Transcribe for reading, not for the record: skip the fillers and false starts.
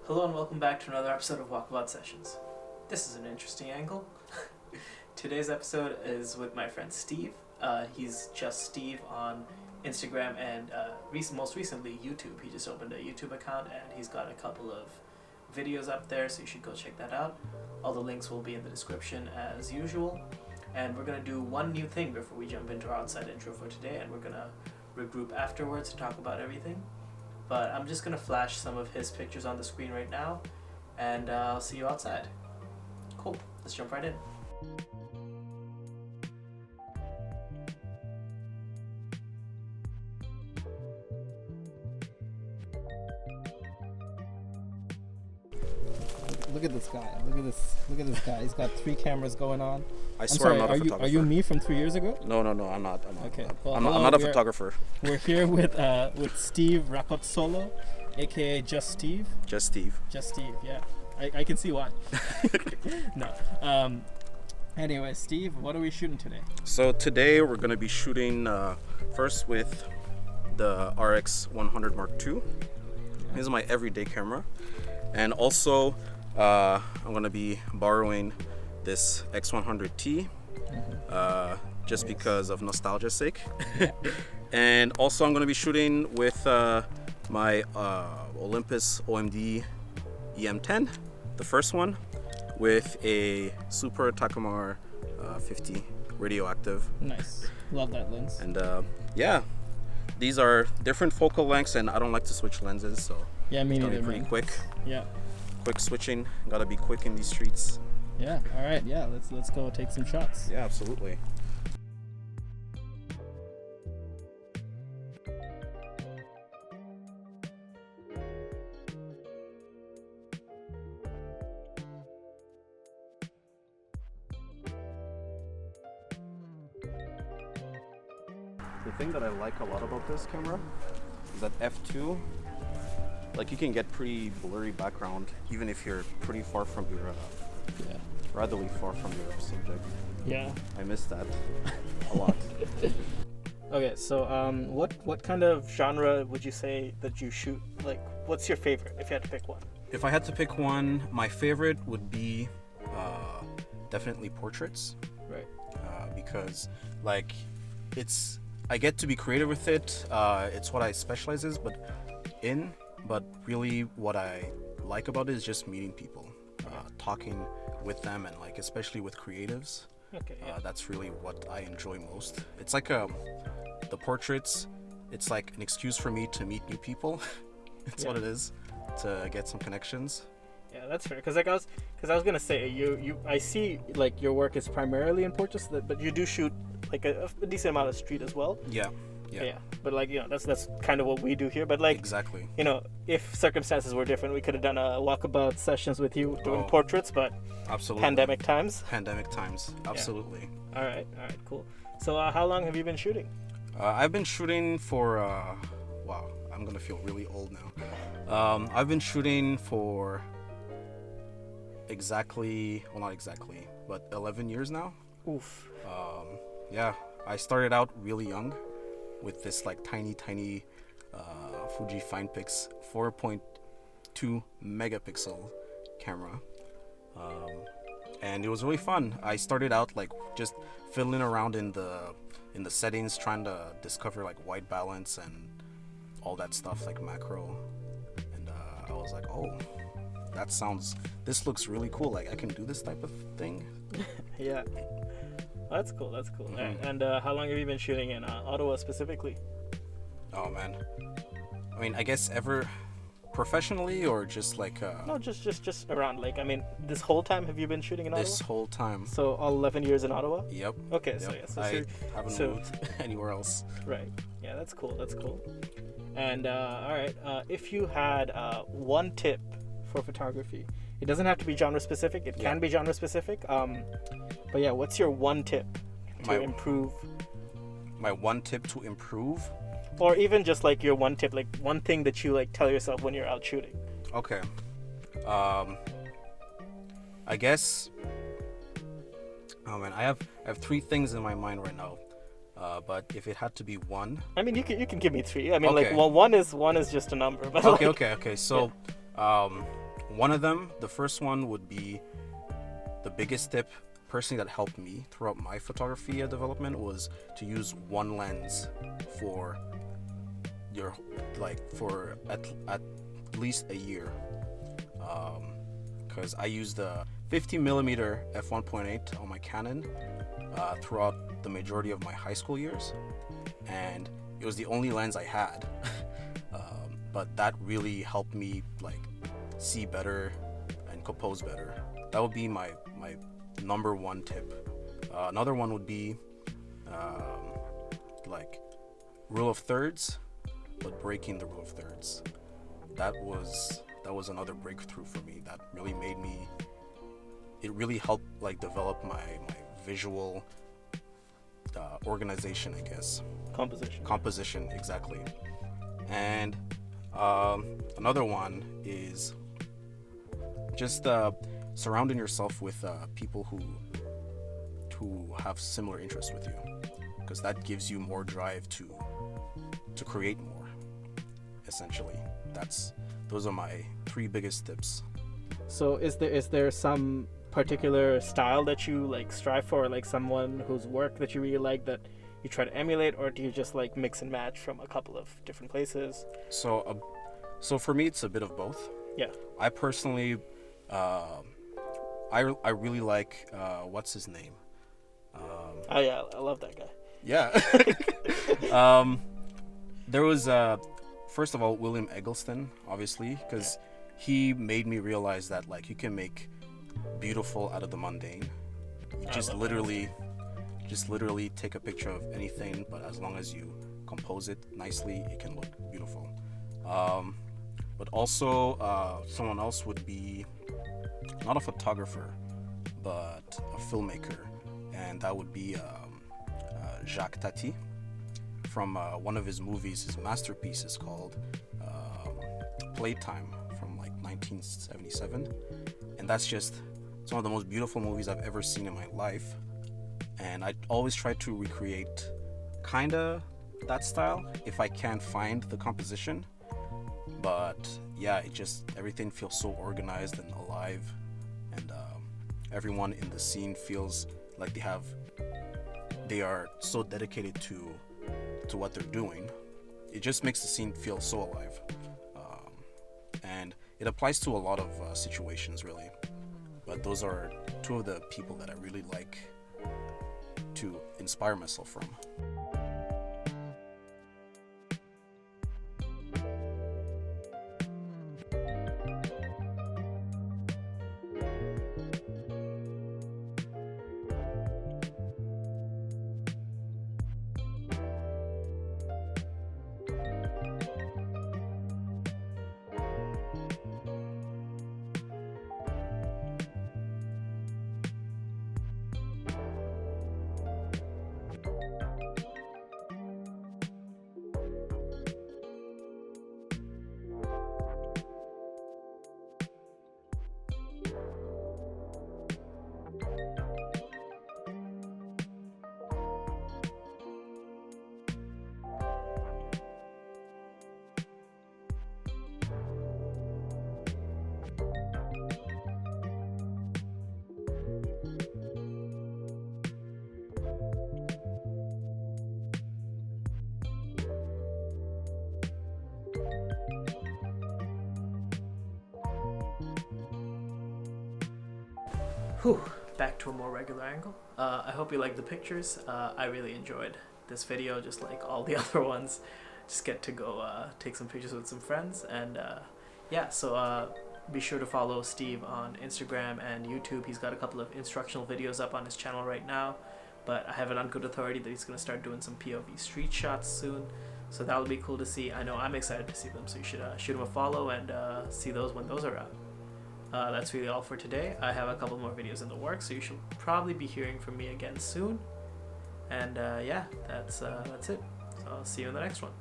Hello and welcome back to another episode of Walkabout Sessions. This is an interesting angle. Today's episode is with my friend Steve. He's just Steve on Instagram and most recently YouTube. He just opened a YouTube account and he's got a couple of videos up there, so you should go check that out. All the links will be in the description as usual. And we're going to do one new thing before we jump into our outside intro for today, and we're going to regroup afterwards to talk about everything. But I'm just going to flash some of his pictures on the screen right now, and I'll see you outside. Cool. Let's jump right in. Look at this guy. Look at this guy. He's got 3 cameras going on. I swear I'm not a photographer. Are you me from 3 years ago? No, I'm not. Okay. I'm not a photographer. We're here with Steeve Rakotosolo, aka Just Steve. Just Steve. Just Steve. Yeah, I can see why. No. Anyway, Steve, what are we shooting today? So today we're gonna be shooting first with the RX100 II. Yeah. This is my everyday camera, and also I'm gonna be borrowing this X100T. Just because of nostalgia's sake. And also I'm going to be shooting with my Olympus OM-D E-M10, the first one, with a Super Takamar 50 radioactive. Nice. Love that lens. And yeah, these are different focal lengths, and I don't like to switch lenses, so yeah, me neither. It's pretty quick. Yeah. Quick switching. Gotta be quick in these streets. Yeah. All right. Yeah. Let's go take some shots. Yeah, absolutely. The thing that I like a lot about this camera is that f2, like, you can get pretty blurry background even if you're pretty far from your ratherly far from your subject. Yeah. I miss that a lot. Okay, so what kind of genre would you say that you shoot? Like, what's your favorite if you had to pick one? If I had to pick one, my favorite would be definitely portraits. Right. Because, like, I get to be creative with it. It's what I specialize in, but really what I like about it is just meeting people, talking with them, and, like, especially with creatives. Okay. Yeah. That's really what I enjoy most. It's like the portraits, it's like an excuse for me to meet new people. It's what it is, to get some connections. Yeah, that's fair. Because I was gonna say I see like your work is primarily in portraits, but you do shoot like a decent amount of street as well. Yeah. But, like, that's kind of what we do here. But, like, exactly. If circumstances were different, we could have done a walkabout sessions with you doing portraits. But absolutely. Pandemic times. Absolutely. Yeah. All right, cool. So how long have you been shooting? I've been shooting for wow, I'm gonna feel really old now. I've been shooting for not exactly, but 11 years now. Oof. Yeah, I started out really young with this, like, tiny Fujifilm X 4.2 megapixel camera, and it was really fun. I started out, like, just fiddling around in the settings, trying to discover, like, white balance and all that stuff, like macro, and I was like, oh, this looks really cool, like, I can do this type of thing. Yeah. That's cool. Mm-hmm. And how long have you been shooting in Ottawa specifically? Oh, man. I mean, I guess ever professionally, or just like No, just around. Like, I mean, this whole time have you been shooting in Ottawa? This whole time. So all 11 years in Ottawa? Yep. Okay, yep. so I haven't moved anywhere else. Right. Yeah, that's cool. And all right, if you had one tip for photography, it doesn't have to be genre specific. It can be genre specific. But yeah, what's your one tip to improve? My one tip to improve? Or even just, like, your one tip, like, one thing that you, like, tell yourself when you're out shooting. Okay. I guess, oh man, I have 3 things in my mind right now. But if it had to be one, I mean, you can give me 3. I mean, okay. like, well, one is just a number. But okay. So, one of them, the first one would be the biggest tip personally that helped me throughout my photography development was to use one lens for your for at least a year, because I used the 50mm f1.8 on my Canon throughout the majority of my high school years, and it was the only lens I had. But that really helped me see better and compose better. That would be my number one tip. Another one would be rule of thirds, but breaking the rule of thirds. That was another breakthrough for me. That really made me. It really helped develop my visual organization, I guess. Composition, exactly. And another one is just surrounding yourself with people who have similar interests with you, because that gives you more drive to create more. Essentially, those are my 3 biggest tips. So is there some particular style that you strive for, someone whose work that you really like that you try to emulate, or do you just mix and match from a couple of different places? So for me, it's a bit of both. Yeah. I personally, I really like what's his name? Oh yeah, I love that guy. Yeah. There was first of all William Eggleston, obviously, because he made me realize that you can make beautiful out of the mundane. You just literally take a picture of anything, but as long as you compose it nicely, it can look beautiful. But also someone else would be not a photographer, but a filmmaker, and that would be Jacques Tati. From one of his movies, his masterpiece is called Playtime from 1977, and that's just some of the most beautiful movies I've ever seen in my life. And I always try to recreate kinda that style if I can find the composition. But yeah, everything feels so organized and alive, and everyone in the scene feels like they are so dedicated to what they're doing. It just makes the scene feel so alive, and it applies to a lot of situations, really. But those are 2 of the people that I really like to inspire myself from. Whew, back to a more regular angle. I hope you liked the pictures. I really enjoyed this video, just like all the other ones. Just get to go take some pictures with some friends, and so be sure to follow Steve on Instagram and YouTube. He's got a couple of instructional videos up on his channel right now, but I have it on good authority that he's going to start doing some POV street shots soon, so that'll be cool to see. I know I'm excited to see them, so you should shoot him a follow and see those when those are out. That's really all for today. I have a couple more videos in the works, so you should probably be hearing from me again soon. And that's it. So I'll see you in the next one.